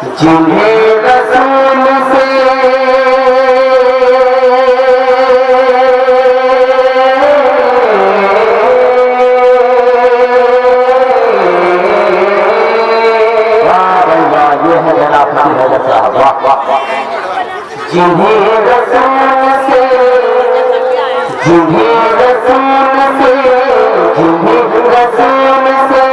جنہیں رسول سے جنہیں رسول سے جنہیں رسول سے جنہیں رسول سے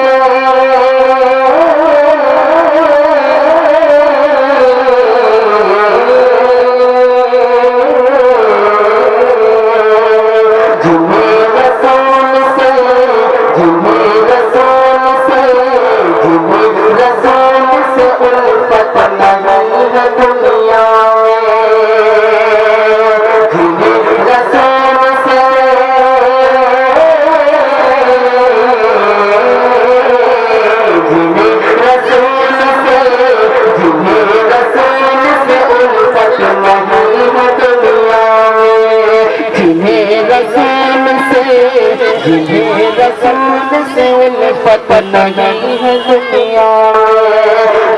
جنہیں رسول سے الفت نہیں ہے دنیا میں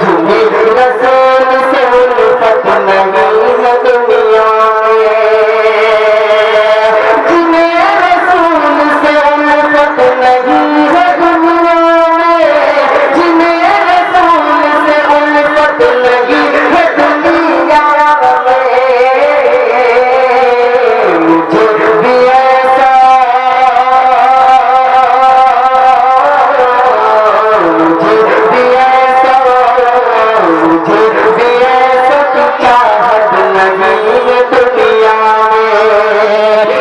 جنہیں رسول سے الفت نہیں ہے دنیا میں جنہیں رسول سے الفت نہیں ہے دنیا میں جنہیں رسول سے الفت نہیں ہے دنیا میں مجھے بھی ایسا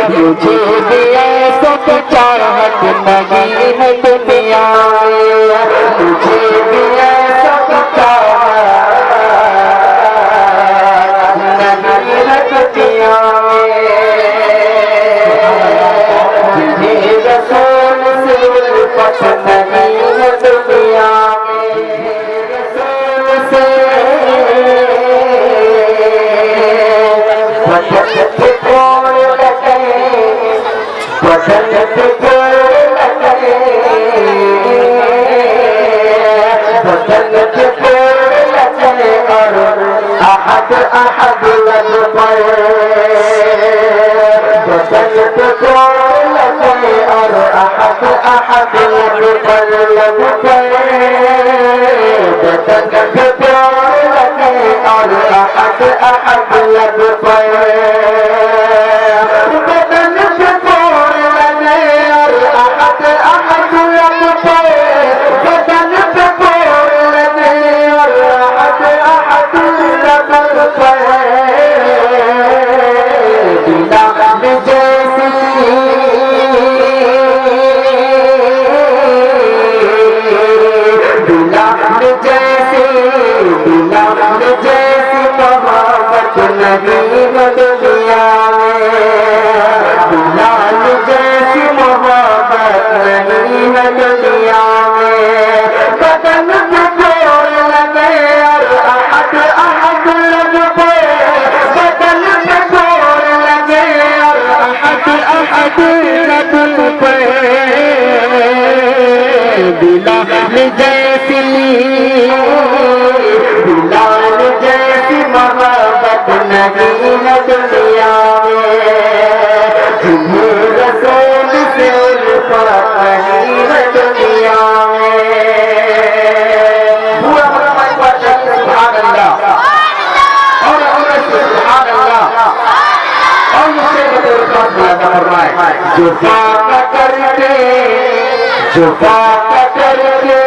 مجھے بھی ایسا تو چاہت نہیں ہے دنیا میں مجھے بھی ایسا تو چاہت نہیں ہے دنیا میں جنہیں رسول سے الفت نہیں ہے دنیا میں رسول سے بدن پہ کوڑ لگے بدن پہ کوڑ لگے بدن پہ کوڑ لگے اور احد احد لگ پڑے بدن پہ کوڑ لگے اور احد احد لگ پڑے بدن پہ کوڑ لگے اور احد احد لگ پڑے جیسی محبت نہیں ہے دنیا میں بلال جیسی محبت نہیں ہے دنیا میں بدن پہ کوڑ لگے اور احد احد لگ پڑے بدن پہ کوڑ لگے اور احد احد لگ پڑے بلال جیسی بلال جیسی محبت نہیں ہے دنیا میں جنہیں رسول سے الفت نہیں ہے دنیا میں پورا محمد پڑھتے سبحان اللہ اور عمر سے سبحان اللہ اور مجھے بطور خاص ملاتا فرمائے جو فاقہ کر کے جو فاقہ کر کے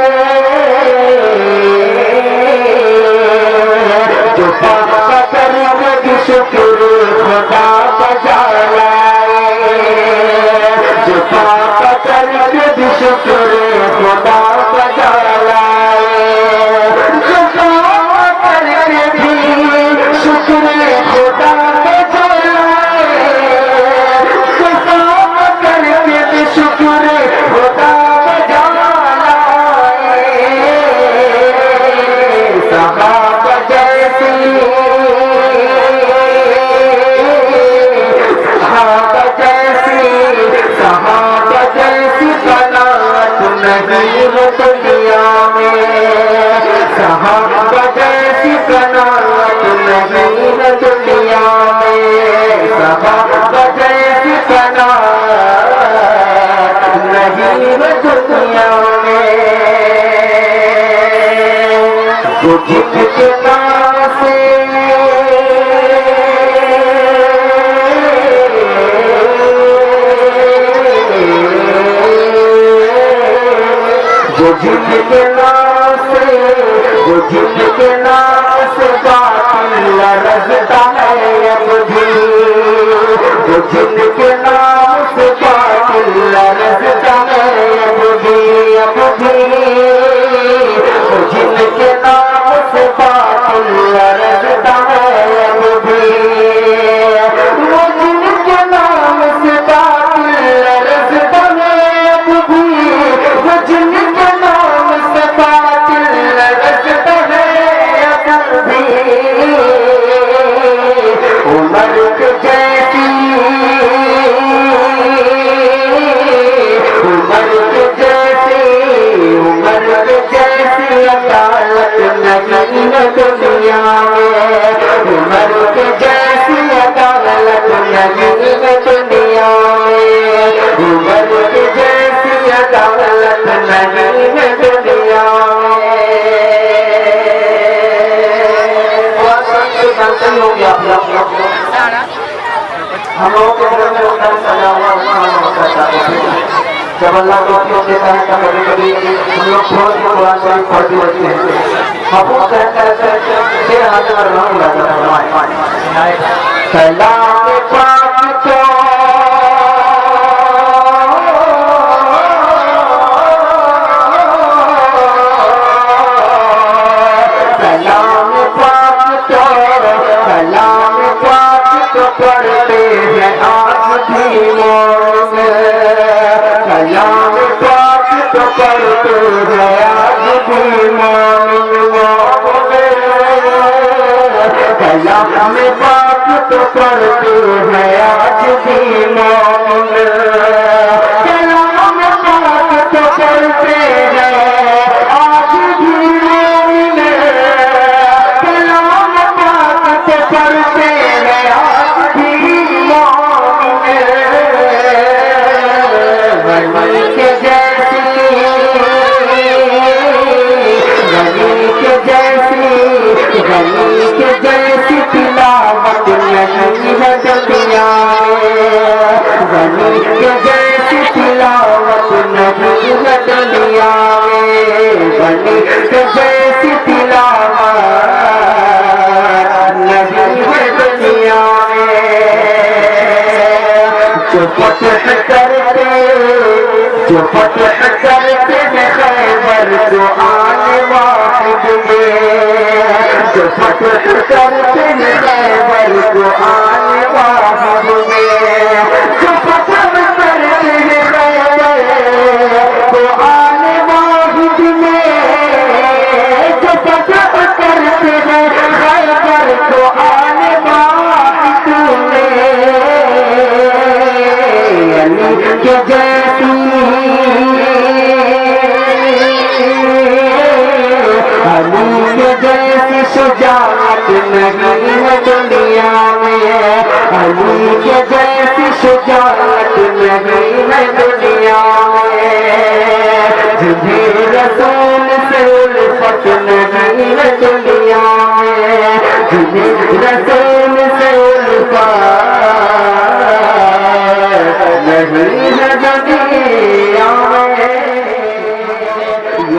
شکر خدا بجا لائے جو فاقہ کر کے شکر خدا بجا لائے جو فاقہ کر کے بھی شکر خدا بجا لائے جو فاقہ کر کے بھی شکر خدا بجا جیسی قناعت نہیں ہے دنیا میں، صحابہ جیسی قناعت نہیں ہے دنیا میں، وہ جن کے نام سے وہ جن کے نام سے باطل لرزتا ہے اب بھی، وہ جن کے نام سے باطل لرزتا ہے اب بھی، وہ جن کے نام سے باطل لرزتا ہے اب بھی، وہ جن کے نام سے باطل لرزتا ہے اب بھی، وہ جن کے نام سے باطل لرزتا ہے اب بھی، عمر کے جیسی عدالت نہیں ہے دنیا میں، عمر کے جیسی عدالت نہیں ہے دنیا میں، عمر کے جیسی عدالت نہیں ہے دنیا میں۔ ہو گیا ہم لوگوں کے گھر میں ہوتا ہے سجا ہوا جب اللہ توفیق دیتا ہے تب کبھی کبھی ہم لوگ تھوڑا سا قرآن شریف پڑھتے ہوتے ہیں، محفوظ کہتے پھر ہاتھ میں رنگ لگا کلام پاک کو کلام پاک کو پڑھتے ہیں آج بھی مومن، کلام پاک کو پڑھتے ہیں آج بھی مومن، کلام پاک کو پڑھتے ہیں آج بھی مومن، کلام پاک کو پڑھتے ہیں آج بھی مومن، کلام پاک کو پڑھتے ہیں آج بھی مومن، غنی کے جیسی تلاوت نہیں ہے دنیا میں، غنی کے جیسی تلاوت نہیں ہے دنیا میں، غنی کے جیسی تلاوت نہیں ہے دنیا میں، جو فتح کرتے ہیں خیبر کو آنے واحد میں، جو فتح کرتے ہیں خیبر کو آنے واحد میں، جو فتح کرتے ہیں خیبر کو آنے واحد میں، جو فتح کرتے ہیں خیبر کو آنے واحد میں، علی کے جیسی شجاعت نہیں ہے دنیا میں، علی کے جیسی شجاعت نہیں ہے دنیا میں، جنہیں رسول سے الفت نہیں ہے دنیا میں، جنہیں رسول سے الفت نہیں ہے دنیا میں، یہ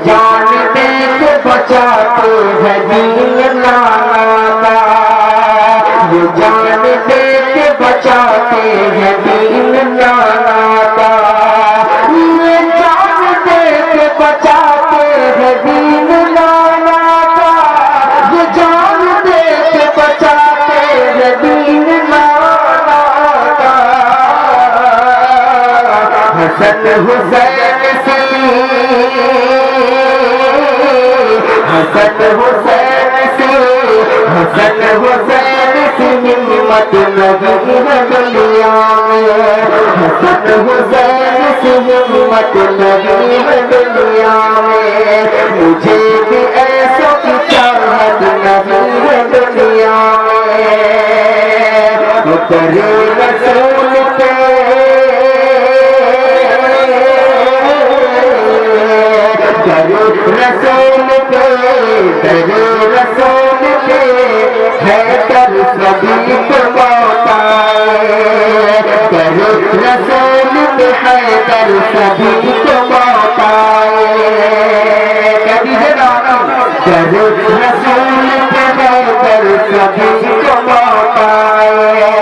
جان دے کے بچاتے ہیں دین لانا کا، یہ جان دے کے بچاتے ہیں دین لانا کا، یہ جان دے کے بچاتے ہیں دین لانا کا، یہ جان دے کے بچاتے ہیں دین لانا کا، حسن حسین سے حسن حسین سے ہمت نہیں ہے دنیا میں، حسین سے ہمت لگی ہے دنیا میں مجھے بھی ایسا کی چاہت نہیں ہے دنیا میں تیرے رسول پہ تیرے رسول پہ تیرے رسول پہ ہے کر سبھی کو موت آئے تیرے رسول پہ ہے کر سبھی کو موت آئے کہہ دیجیے نا تیرے رسول پہ ہے کر سبھی کو موت آئے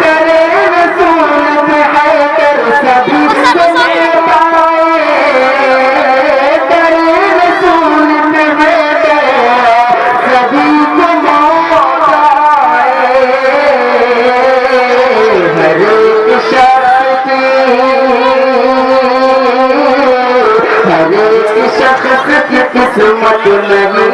تیرے رسول پہ ہے کر سبھی کو موت آئے تیرے رسول پہ ہے کر سبھی کو موت آئے ہر ایک شخص کی ہر ایک شخص کی قسمت نہیں